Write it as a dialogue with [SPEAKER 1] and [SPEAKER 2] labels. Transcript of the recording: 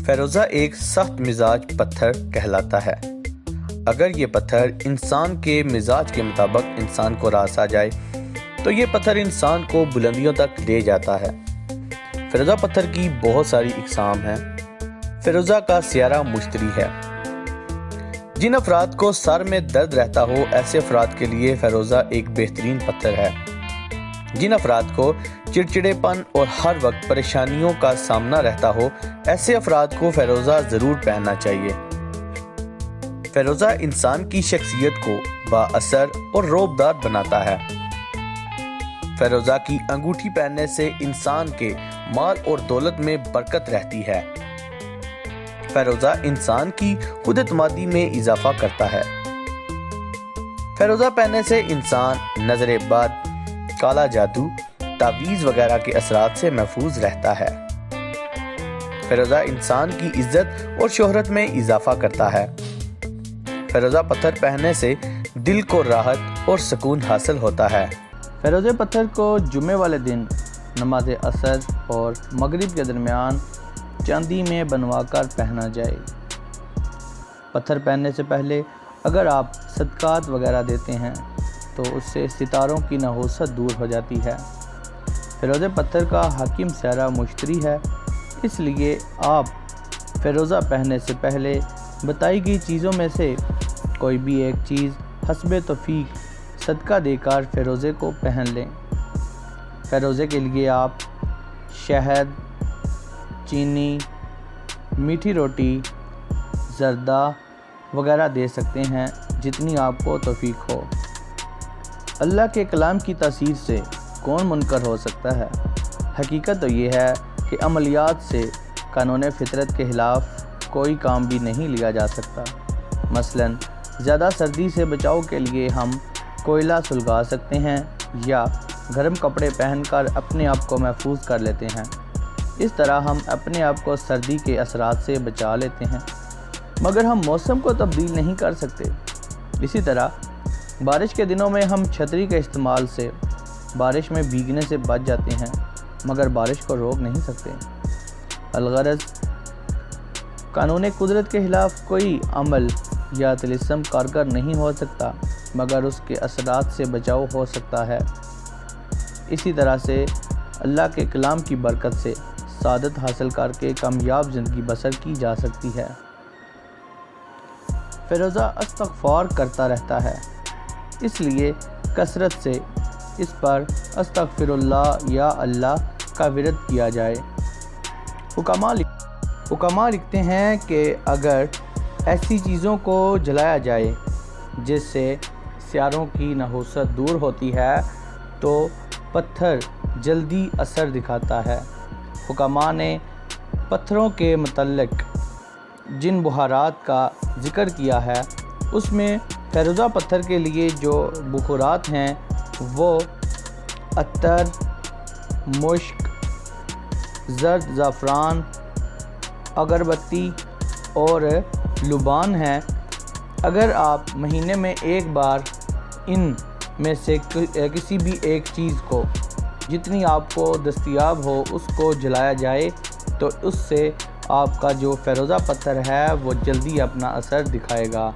[SPEAKER 1] فیروزہ ایک سخت مزاج پتھر کہلاتا ہے۔ اگر یہ پتھر انسان کے مزاج کے مطابق انسان کو راس آ جائے تو یہ پتھر انسان کو بلندیوں تک لے جاتا ہے۔ فیروزہ پتھر کی بہت ساری اقسام ہیں۔ فیروزہ کا سیارہ مشتری ہے۔ جن افراد کو سر میں درد رہتا ہو ایسے افراد کے لیے فیروزہ ایک بہترین پتھر ہے۔ جن افراد کو چڑچڑے پن اور ہر وقت پریشانیوں کا سامنا رہتا ہو ایسے افراد کو فیروزہ ضرور پہننا چاہیے۔ فیروزہ انسان کی شخصیت کو با اثر اور رعبدار بناتا ہے۔ فیروزہ کی انگوٹھی پہننے سے انسان کے مال اور دولت میں برکت رہتی ہے۔ فیروزہ انسان کی خود اعتمادی میں اضافہ کرتا ہے۔ فیروزہ پہننے سے انسان نظر بد، کالا جادو، تعویذ وغیرہ کے اثرات سے محفوظ رہتا ہے۔ فیروزہ انسان کی عزت اور شہرت میں اضافہ کرتا ہے۔ فیروزہ پتھر پہننے سے دل کو راحت اور سکون حاصل ہوتا ہے۔
[SPEAKER 2] فیروزہ پتھر کو جمعے والے دن نماز عصر اور مغرب کے درمیان چاندی میں بنوا کر پہنا جائے۔ پتھر پہننے سے پہلے اگر آپ صدقات وغیرہ دیتے ہیں تو اس سے ستاروں کی نحوست دور ہو جاتی ہے۔ فیروزہ پتھر کا حاکم سیارہ مشتری ہے، اس لیے آپ فیروزہ پہننے سے پہلے بتائی گئی چیزوں میں سے کوئی بھی ایک چیز حسب توفیق صدقہ دے کر فیروزے کو پہن لیں۔ فیروزے کے لیے آپ شہد، چینی، میٹھی روٹی، زردہ وغیرہ دے سکتے ہیں جتنی آپ کو توفیق ہو۔ اللہ کے کلام کی تاثیر سے کون منکر ہو سکتا ہے؟ حقیقت تو یہ ہے کہ عملیات سے قانون فطرت کے خلاف کوئی کام بھی نہیں لیا جا سکتا۔ مثلاً زیادہ سردی سے بچاؤ کے لیے ہم کوئلہ سلگا سکتے ہیں یا گرم کپڑے پہن کر اپنے آپ کو محفوظ کر لیتے ہیں۔ اس طرح ہم اپنے آپ کو سردی کے اثرات سے بچا لیتے ہیں، مگر ہم موسم کو تبدیل نہیں کر سکتے۔ اسی طرح بارش کے دنوں میں ہم چھتری کے استعمال سے بارش میں بھیگنے سے بچ جاتے ہیں، مگر بارش کو روک نہیں سکتے۔ الغرض قانون قدرت کے خلاف کوئی عمل یا طلسم کارگر نہیں ہو سکتا، مگر اس کے اثرات سے بچاؤ ہو سکتا ہے۔ اسی طرح سے اللہ کے کلام کی برکت سے سعادت حاصل کر کے کامیاب زندگی بسر کی جا سکتی ہے۔ فیروزہ استغفار کرتا رہتا ہے، اس لیے کثرت سے اس پر استغفر اللہ یا اللہ کا ورد کیا جائے۔ حکماء لکھتے ہیں کہ اگر ایسی چیزوں کو جلایا جائے جس سے سیاروں کی نحوست دور ہوتی ہے تو پتھر جلدی اثر دکھاتا ہے۔ حکماء نے پتھروں کے متعلق جن بخارات کا ذکر کیا ہے اس میں فیروزہ پتھر کے لیے جو بخارات ہیں وہ عطر، مشک، زرد زعفران، اگربتی اور لبان ہیں۔ اگر آپ مہینے میں ایک بار ان میں سے کسی بھی ایک چیز کو جتنی آپ کو دستیاب ہو اس کو جلایا جائے تو اس سے آپ کا جو فیروزہ پتھر ہے وہ جلدی اپنا اثر دکھائے گا۔